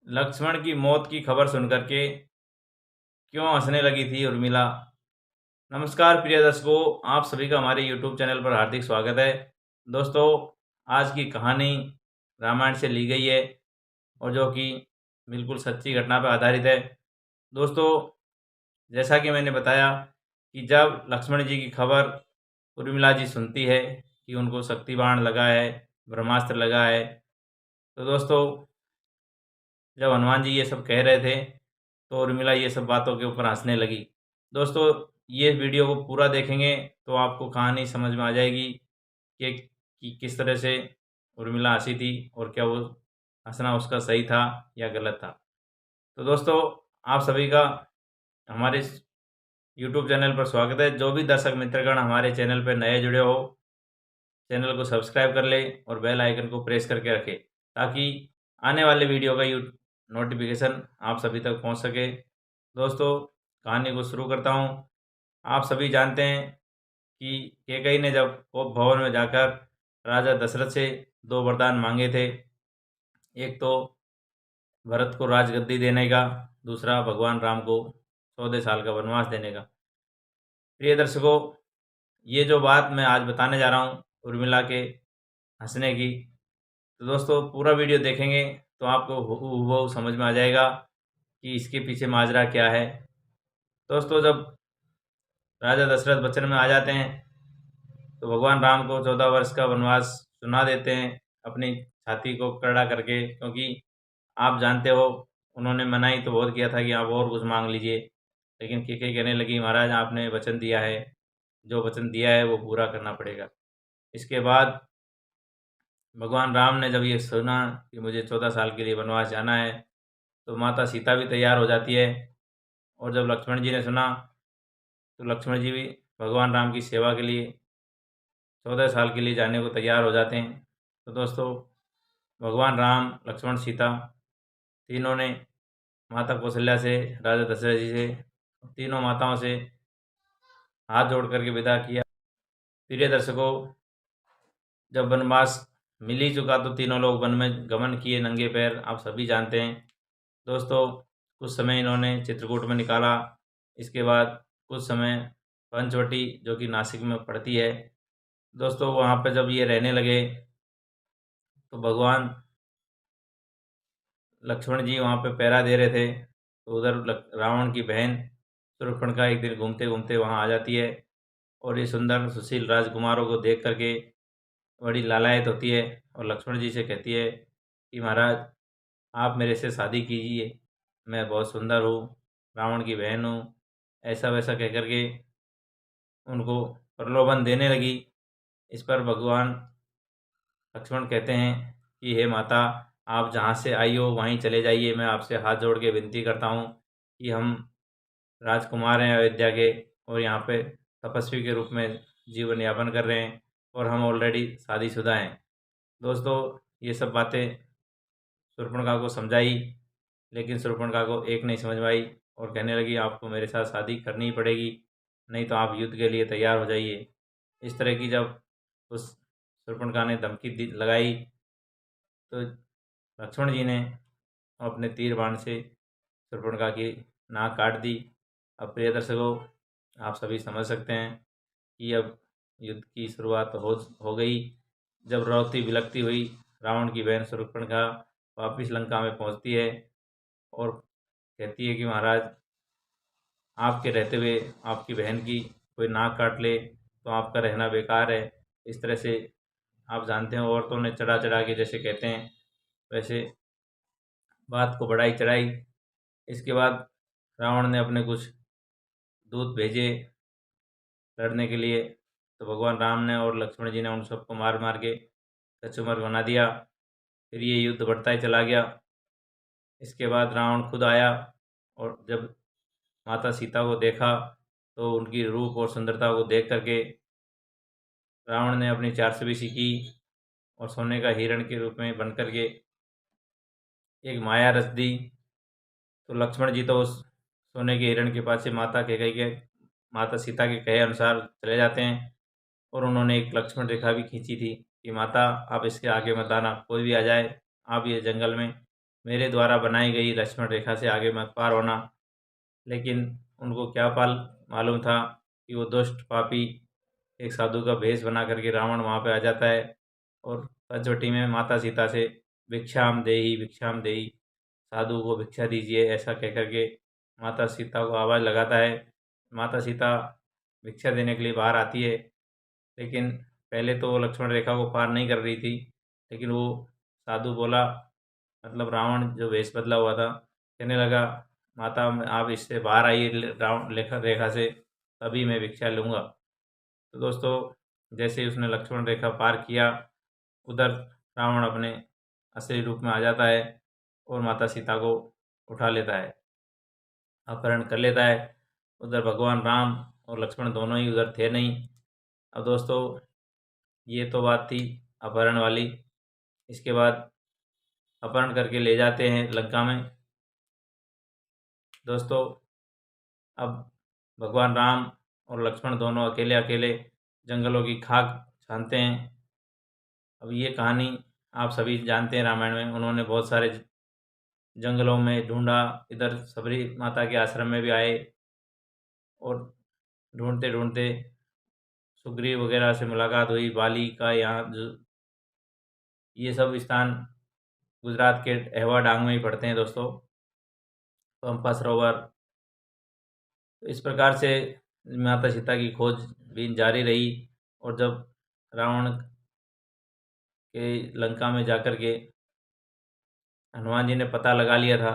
लक्ष्मण की मौत की खबर सुनकर के क्यों हंसने लगी थी उर्मिला। नमस्कार प्रिय दर्शकों, आप सभी का हमारे YouTube चैनल पर हार्दिक स्वागत है। दोस्तों, आज की कहानी रामायण से ली गई है और जो कि बिल्कुल सच्ची घटना पर आधारित है। दोस्तों, जैसा कि मैंने बताया कि जब लक्ष्मण जी की खबर उर्मिला जी सुनती है कि उनको शक्ति बाण लगा है, ब्रह्मास्त्र लगा है, तो दोस्तों जब हनुमान जी ये सब कह रहे थे तो उर्मिला ये सब बातों के ऊपर हंसने लगी। दोस्तों, ये वीडियो को पूरा देखेंगे तो आपको कहानी समझ में आ जाएगी कि किस तरह से उर्मिला हंसी थी और क्या वो हंसना उसका सही था या गलत था। तो दोस्तों, आप सभी का हमारे इस यूट्यूब चैनल पर स्वागत है। जो भी दर्शक मित्रगण हमारे चैनल पर नए जुड़े हो, चैनल को सब्सक्राइब कर लें और बेल आइकन को प्रेस करके रखें ताकि आने वाले वीडियो का नोटिफिकेशन आप सभी तक पहुंच सके। दोस्तों, कहानी को शुरू करता हूं। आप सभी जानते हैं कि कैकेयी ने जब कोप भवन में जाकर राजा दशरथ से दो वरदान मांगे थे, एक तो भरत को राजगद्दी देने का, दूसरा भगवान राम को 14 साल का वनवास देने का। प्रिय दर्शकों, ये जो बात मैं आज बताने जा रहा हूँ उर्मिला के हंसने की, तो दोस्तों पूरा वीडियो देखेंगे तो आपको हूबहू समझ में आ जाएगा कि इसके पीछे माजरा क्या है। दोस्तों, जब राजा दशरथ वचन में आ जाते हैं तो भगवान राम को 14 वर्ष का वनवास सुना देते हैं अपनी छाती को करड़ा करके, क्योंकि आप जानते हो उन्होंने मनाही तो बहुत किया था कि आप और कुछ मांग लीजिए, लेकिन कैकेयी कहने लगी महाराज आपने वचन दिया है, जो वचन दिया है वो पूरा करना पड़ेगा। इसके बाद भगवान राम ने जब ये सुना कि मुझे 14 साल के लिए वनवास जाना है तो माता सीता भी तैयार हो जाती है, और जब लक्ष्मण जी ने सुना तो लक्ष्मण जी भी भगवान राम की सेवा के लिए 14 साल के लिए जाने को तैयार हो जाते हैं। तो दोस्तों, भगवान राम, लक्ष्मण, सीता तीनों ने माता कौशल्या से, राजा दशरथ जी से, तीनों माताओं से हाथ जोड़ करके विदा किया। प्रिय दर्शकों, जब वनवास मिल ही चुका तो तीनों लोग वन में गमन किए नंगे पैर, आप सभी जानते हैं। दोस्तों, कुछ समय इन्होंने चित्रकूट में निकाला। इसके बाद कुछ समय पंचवटी, जो कि नासिक में पड़ती है, दोस्तों वहाँ पे जब ये रहने लगे तो भगवान लक्ष्मण जी वहाँ पे पहरा दे रहे थे, तो उधर रावण की बहन शूर्पणखा एक दिन घूमते घूमते वहाँ आ जाती है और ये सुंदर सुशील राजकुमारों को देख करके बड़ी लालायत होती है और लक्ष्मण जी से कहती है कि महाराज आप मेरे से शादी कीजिए, मैं बहुत सुंदर हूँ, रावण की बहन हूँ, ऐसा वैसा कह कर के उनको प्रलोभन देने लगी। इस पर भगवान लक्ष्मण कहते हैं कि हे माता, आप जहाँ से आई हो वहीं चले जाइए, मैं आपसे हाथ जोड़ के विनती करता हूँ कि हम राजकुमार हैं अयोध्या के और यहाँ पे तपस्वी के रूप में जीवन यापन कर रहे हैं और हम ऑलरेडी शादीशुदा हैं। दोस्तों, ये सब बातें शूर्पणखा को समझाई, लेकिन शूर्पणखा को एक नहीं समझ में आई और कहने लगी आपको मेरे साथ शादी करनी ही पड़ेगी, नहीं तो आप युद्ध के लिए तैयार हो जाइए। इस तरह की जब उस शूर्पणखा ने धमकी लगाई तो लक्ष्मण जी ने अपने तीर बाण से शूर्पणखा की नाक काट दी। अब प्रिय दर्शकों, आप सभी समझ सकते हैं कि अब युद्ध की शुरुआत हो गई। जब रोती बिलखती हुई रावण की बहन शूर्पणखा वापिस लंका में पहुंचती है और कहती है कि महाराज आपके रहते हुए आपकी बहन की कोई नाक काट ले तो आपका रहना बेकार है। इस तरह से आप जानते हैं औरतों ने चढ़ा चढ़ा के जैसे कहते हैं वैसे बात को बढ़ाई चढ़ाई। इसके बाद रावण ने अपने कुछ दूत भेजे लड़ने के लिए, तो भगवान राम ने और लक्ष्मण जी ने उन सबको मार मार के कचूमर बना दिया। फिर ये युद्ध बढ़ता ही चला गया। इसके बाद रावण खुद आया और जब माता सीता को देखा तो उनकी रूप और सुंदरता को देख करके रावण ने अपनी चारसबीसी की और सोने का हिरण के रूप में बन करके एक माया रच दी। तो लक्ष्मण जी तो उस सोने के हिरण के पास से माता सीता के कहे अनुसार चले जाते हैं और उन्होंने एक लक्ष्मण रेखा भी खींची थी कि माता आप इसके आगे मत आना, कोई भी आ जाए, आप ये जंगल में मेरे द्वारा बनाई गई लक्ष्मण रेखा से आगे मत पार होना। लेकिन उनको क्या पाल मालूम था कि वो दुष्ट पापी एक साधु का भेष बना करके रावण वहाँ पे आ जाता है और पंचवटी में माता सीता से भिक्षाम देही साधु को भिक्षा दीजिए ऐसा कह करके माता सीता को आवाज़ लगाता है। माता सीता भिक्षा देने के लिए बाहर आती है, लेकिन पहले तो वो लक्ष्मण रेखा को पार नहीं कर रही थी। लेकिन वो साधु बोला, मतलब रावण जो वेश बदला हुआ था, कहने लगा, माता आप इससे बाहर आइए रावण रेखा से, तभी मैं भिक्षा लूँगा। तो दोस्तों, जैसे ही उसने लक्ष्मण रेखा पार किया, उधर रावण अपने असली रूप में आ जाता है और माता सीता को उठा लेता है, अपहरण कर लेता है। उधर भगवान राम और लक्ष्मण दोनों ही उधर थे नहीं। अब दोस्तों, ये तो बात थी अपहरण वाली। इसके बाद अपहरण करके ले जाते हैं लंका में। दोस्तों, अब भगवान राम और लक्ष्मण दोनों अकेले अकेले जंगलों की खाक छानते हैं। अब ये कहानी आप सभी जानते हैं, रामायण में उन्होंने बहुत सारे जंगलों में ढूंढा, इधर सबरी माता के आश्रम में भी आए और ढूंढते ढूंढते सुग्रीव वगैरह से मुलाकात हुई। बाली का यहाँ जो ये सब स्थान गुजरात के अहवा डांग में ही पड़ते हैं दोस्तों, पंपा सरोवर। तो इस प्रकार से माता सीता की खोजबीन जारी रही और जब रावण के लंका में जाकर के हनुमान जी ने पता लगा लिया था,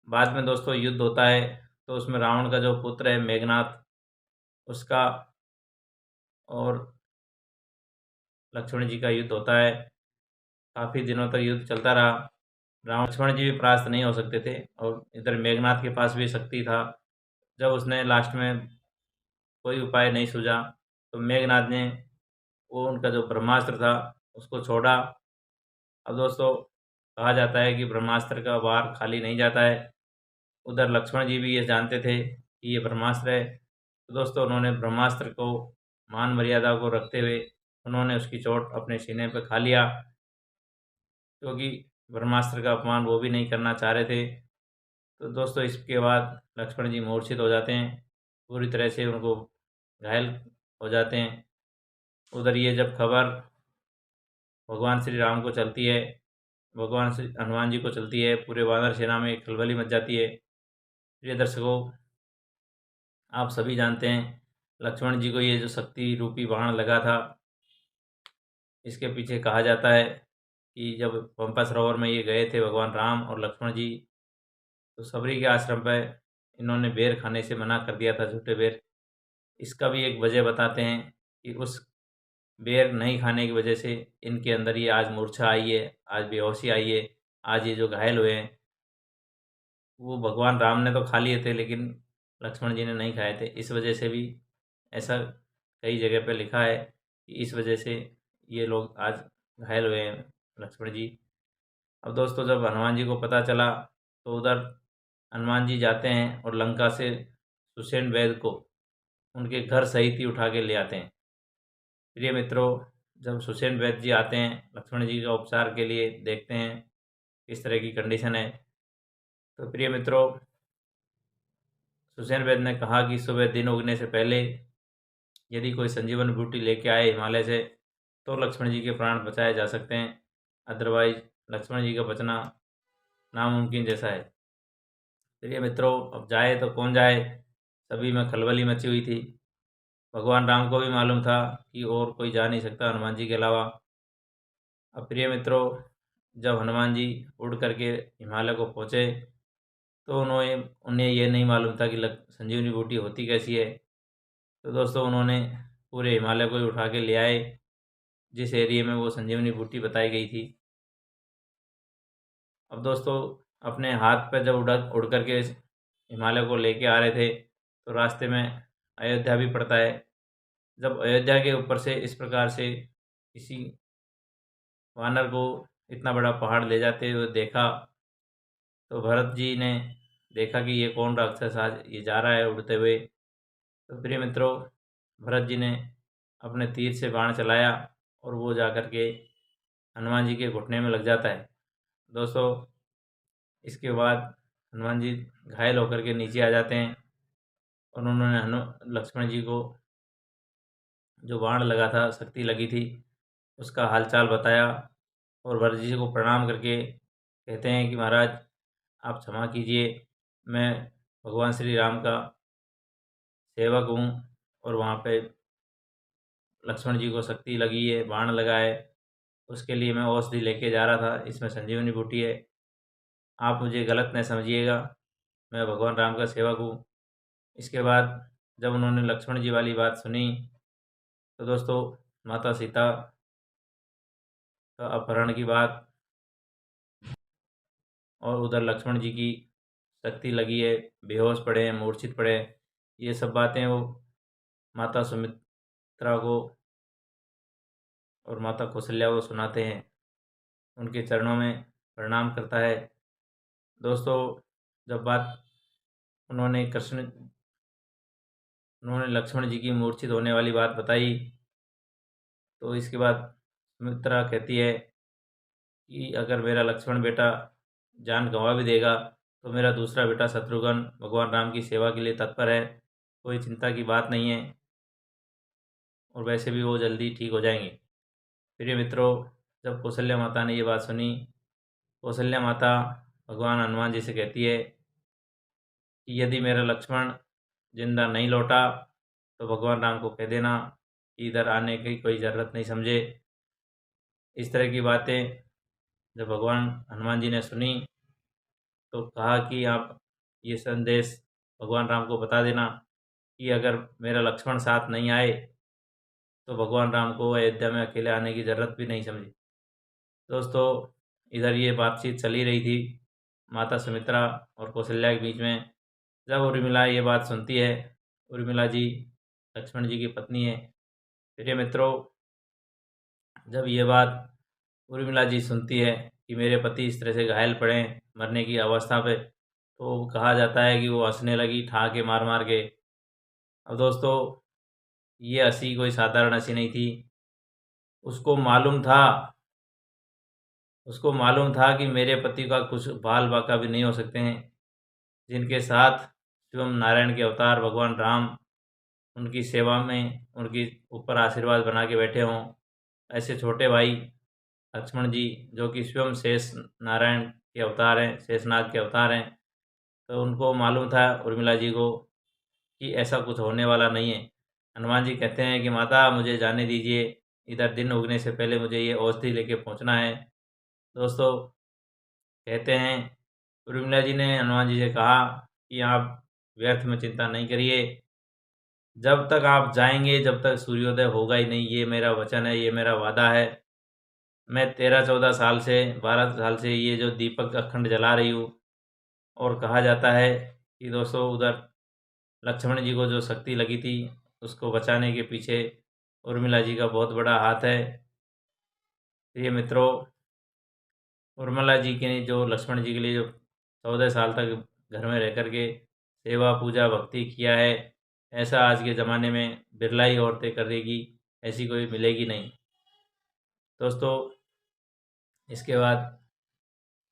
बाद में दोस्तों युद्ध होता है। तो उसमें रावण का जो पुत्र है मेघनाथ, उसका और लक्ष्मण जी का युद्ध होता है। काफ़ी दिनों तक युद्ध चलता रहा। रावण लक्ष्मण जी भी परास्त नहीं हो सकते थे और इधर मेघनाथ के पास भी शक्ति था। जब उसने लास्ट में कोई उपाय नहीं सूझा, तो मेघनाथ ने वो उनका जो ब्रह्मास्त्र था उसको छोड़ा। अब दोस्तों, कहा जाता है कि ब्रह्मास्त्र का वार खाली नहीं जाता है। उधर लक्ष्मण जी भी ये जानते थे कि ये ब्रह्मास्त्र है। तो दोस्तों, उन्होंने ब्रह्मास्त्र को मान मर्यादा को रखते हुए उन्होंने उसकी चोट अपने सीने पर खा लिया, क्योंकि ब्रह्मास्त्र का अपमान वो भी नहीं करना चाह रहे थे। तो दोस्तों, इसके बाद लक्ष्मण जी मूर्छित हो जाते हैं, पूरी तरह से उनको घायल हो जाते हैं। उधर ये जब खबर भगवान श्री राम को चलती है, भगवान श्री हनुमान जी को चलती है, पूरे वानर सेना में खलबली मच जाती है। प्रिय दर्शकों, आप सभी जानते हैं लक्ष्मण जी को ये जो शक्ति रूपी बाण लगा था, इसके पीछे कहा जाता है कि जब पंपा सरोवर में ये गए थे भगवान राम और लक्ष्मण जी, तो सबरी के आश्रम पर इन्होंने बेर खाने से मना कर दिया था, झूठे बेर। इसका भी एक वजह बताते हैं कि उस बेर नहीं खाने की वजह से इनके अंदर ये आज मूर्छा आई है, आज बेहोशी आई है, आज ये जो घायल हुए हैं। वो भगवान राम ने तो खा लिए थे, लेकिन लक्ष्मण जी ने नहीं खाए थे। इस वजह से भी ऐसा कई जगह पे लिखा है कि इस वजह से ये लोग आज घायल हुए हैं, लक्ष्मण जी। अब दोस्तों, जब हनुमान जी को पता चला, तो उधर हनुमान जी जाते हैं और लंका से सुषेण वैद्य को उनके घर सहित ही उठा के ले आते हैं। प्रिय मित्रों, जब सुषेण वैद्य जी आते हैं लक्ष्मण जी का उपचार के लिए, देखते हैं किस तरह की कंडीशन है। तो प्रिय मित्रों, सुषेण वैद्य ने कहा कि सुबह दिन उगने से पहले यदि कोई संजीवन बूटी लेके आए हिमालय से, तो लक्ष्मण जी के प्राण बचाए जा सकते हैं, अदरवाइज लक्ष्मण जी का बचना नामुमकिन जैसा है। प्रिय मित्रों, अब जाए तो कौन जाए, सभी में खलबली मची हुई थी। भगवान राम को भी मालूम था कि और कोई जा नहीं सकता हनुमान जी के अलावा। अब प्रिय मित्रों, जब हनुमान जी उड़ करके हिमालय को पहुँचे, तो उन्हें उन्हें ये नहीं मालूम था कि संजीवनी बूटी होती कैसी है। तो दोस्तों, उन्होंने पूरे हिमालय को ही उठा के ले आए जिस एरिया में वो संजीवनी बूटी बताई गई थी। अब दोस्तों, अपने हाथ पर जब उड़ करके हिमालय को लेके आ रहे थे, तो रास्ते में अयोध्या भी पड़ता है। जब अयोध्या के ऊपर से इस प्रकार से किसी वानर को इतना बड़ा पहाड़ ले जाते हुए देखा, तो भरत जी ने देखा कि ये कौन राक्षस आज ये जा रहा है उड़ते हुए। तो प्रिय मित्रों, भरत जी ने अपने तीर से बाण चलाया और वो जा कर के हनुमान जी के घुटने में लग जाता है। दोस्तों, इसके बाद हनुमान जी घायल होकर के नीचे आ जाते हैं और उन्होंने लक्ष्मण जी को जो बाण लगा था, शक्ति लगी थी, उसका हालचाल बताया और भरत जी को प्रणाम करके कहते हैं कि महाराज आप क्षमा कीजिए, मैं भगवान श्री राम का सेवक हूँ और वहाँ पे लक्ष्मण जी को शक्ति लगी है, बाण लगा है, उसके लिए मैं औषधि लेके जा रहा था, इसमें संजीवनी बूटी है, आप मुझे गलत न समझिएगा, मैं भगवान राम का सेवक हूँ। इसके बाद जब उन्होंने लक्ष्मण जी वाली बात सुनी तो दोस्तों माता सीता का अपहरण की बात और उधर लक्ष्मण जी की शक्ति लगी है, बेहोश पड़े हैं, मूर्छित पड़े हैं, ये सब बातें वो माता सुमित्रा को और माता कौशल्या को सुनाते हैं, उनके चरणों में प्रणाम करता है। दोस्तों जब बात उन्होंने लक्ष्मण जी की मूर्छित होने वाली बात बताई तो इसके बाद सुमित्रा कहती है कि अगर मेरा लक्ष्मण बेटा जान गंवा भी देगा तो मेरा दूसरा बेटा शत्रुघ्न भगवान राम की सेवा के लिए तत्पर है, कोई चिंता की बात नहीं है और वैसे भी वो जल्दी ठीक हो जाएंगे। प्रिय मित्रों, जब कौशल्या माता ने ये बात सुनी, कौशल्या माता भगवान हनुमान जी से कहती है कि यदि मेरा लक्ष्मण जिंदा नहीं लौटा तो भगवान राम को कह देना कि इधर आने की कोई ज़रूरत नहीं समझे। इस तरह की बातें जब भगवान हनुमान जी ने सुनी तो कहा कि आप ये संदेश भगवान राम को बता देना कि अगर मेरा लक्ष्मण साथ नहीं आए तो भगवान राम को अयोध्या में अकेले आने की ज़रूरत भी नहीं समझी। दोस्तों इधर ये बातचीत चली रही थी माता सुमित्रा और कौशल्या के बीच में। जब उर्मिला ये बात सुनती है, उर्मिला जी लक्ष्मण जी की पत्नी है। प्रिय मित्रों, जब ये बात उर्मिला जी सुनती है कि मेरे पति इस तरह से घायल पड़े हैं मरने की अवस्था पे, तो कहा जाता है कि वो हंसने लगी ठहाके मार मार के। अब दोस्तों ये हंसी कोई साधारण हंसी नहीं थी, उसको मालूम था कि मेरे पति का कुछ बाल बाका भी नहीं हो सकते हैं, जिनके साथ स्वयं नारायण के अवतार भगवान राम उनकी सेवा में उनकी ऊपर आशीर्वाद बना के बैठे हों, ऐसे छोटे भाई लक्ष्मण जी जो कि स्वयं शेष नारायण के अवतार हैं, शेषनाग के अवतार हैं, तो उनको मालूम था उर्मिला जी को कि ऐसा कुछ होने वाला नहीं है। हनुमान जी कहते हैं कि माता मुझे जाने दीजिए, इधर दिन उगने से पहले मुझे ये औषधि लेके पहुंचना है। दोस्तों कहते हैं उर्मिला जी ने हनुमान जी से कहा कि आप व्यर्थ में चिंता नहीं करिए, जब तक आप जाएंगे जब तक सूर्योदय होगा ही नहीं, ये मेरा वचन है, ये मेरा वादा है। मैं 13-14 साल से 12 साल से ये जो दीपक अखंड जला रही हूँ और कहा जाता है कि दोस्तों उधर लक्ष्मण जी को जो शक्ति लगी थी उसको बचाने के पीछे उर्मिला जी का बहुत बड़ा हाथ है। प्रिय मित्रों, उर्मिला जी के जो लक्ष्मण जी के लिए जो 14 साल तक घर में रह कर के सेवा पूजा भक्ति किया है, ऐसा आज के ज़माने में बिरला ही औरतें करेगी, ऐसी कोई मिलेगी नहीं। दोस्तों इसके बाद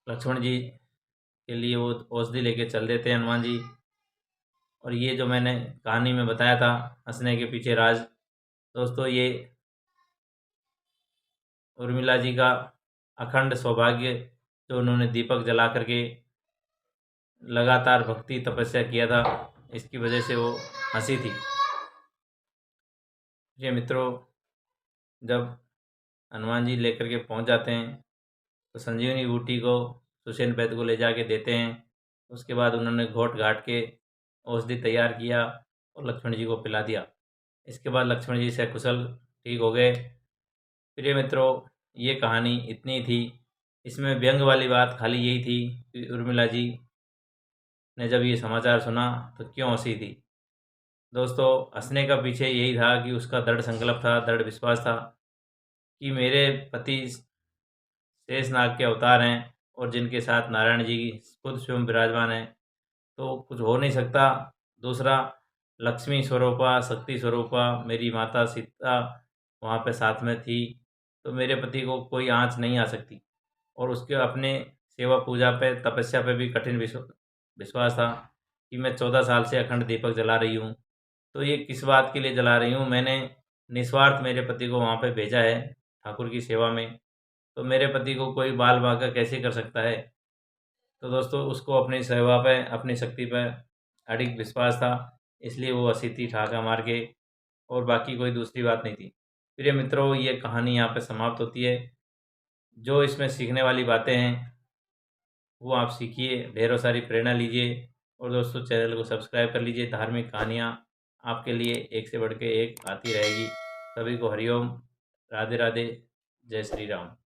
लक्ष्मण जी के लिए वो औषधि लेके चल देते हैं हनुमान जी। और ये जो मैंने कहानी में बताया था हंसने के पीछे राज, दोस्तों ये उर्मिला जी का अखंड सौभाग्य जो उन्होंने दीपक जला करके लगातार भक्ति तपस्या किया था, इसकी वजह से वो हंसी थी। ये मित्रों जब हनुमान जी लेकर के पहुंच जाते हैं तो संजीवनी बूटी को सुषेण वैद्य को ले जाके देते हैं। उसके बाद उन्होंने घोट घाट के औषधि तैयार किया और लक्ष्मण जी को पिला दिया। इसके बाद लक्ष्मण जी सकुशल ठीक हो गए। प्रिय मित्रों ये कहानी इतनी थी, इसमें व्यंग वाली बात खाली यही थी कि उर्मिला जी ने जब ये समाचार सुना तो क्यों हंसी थी। दोस्तों हंसने का पीछे यही था कि उसका दृढ़ संकल्प था, दृढ़ विश्वास था कि मेरे पति शेषनाग के अवतार हैं और जिनके साथ नारायण जी खुद स्वयं विराजमान हैं, तो कुछ हो नहीं सकता। दूसरा लक्ष्मी स्वरूपा शक्ति स्वरूपा मेरी माता सीता वहाँ पे साथ में थी, तो मेरे पति को कोई आँच नहीं आ सकती और उसके अपने सेवा पूजा पे तपस्या पे भी कठिन विश्वास था कि मैं 14 साल से अखंड दीपक जला रही हूँ। तो ये किस बात के लिए जला रही हूँ, मैंने निस्वार्थ मेरे पति को वहाँ पे भेजा है ठाकुर की सेवा में, तो मेरे पति को कोई बाल बांका कैसे कर सकता है। तो दोस्तों उसको अपनी सेवा पे, अपनी शक्ति पे अडिग विश्वास था, इसलिए वो असिति ठहाका मार के, और बाकी कोई दूसरी बात नहीं थी। प्रिय मित्रों, ये कहानी यहाँ पे समाप्त होती है। जो इसमें सीखने वाली बातें हैं वो आप सीखिए, ढेरों सारी प्रेरणा लीजिए, और दोस्तों चैनल को सब्सक्राइब कर लीजिए। धार्मिक कहानियाँ आपके लिए एक से बढ़ के एक आती रहेगी। सभी को हरिओम, राधे राधे, जय श्री राम।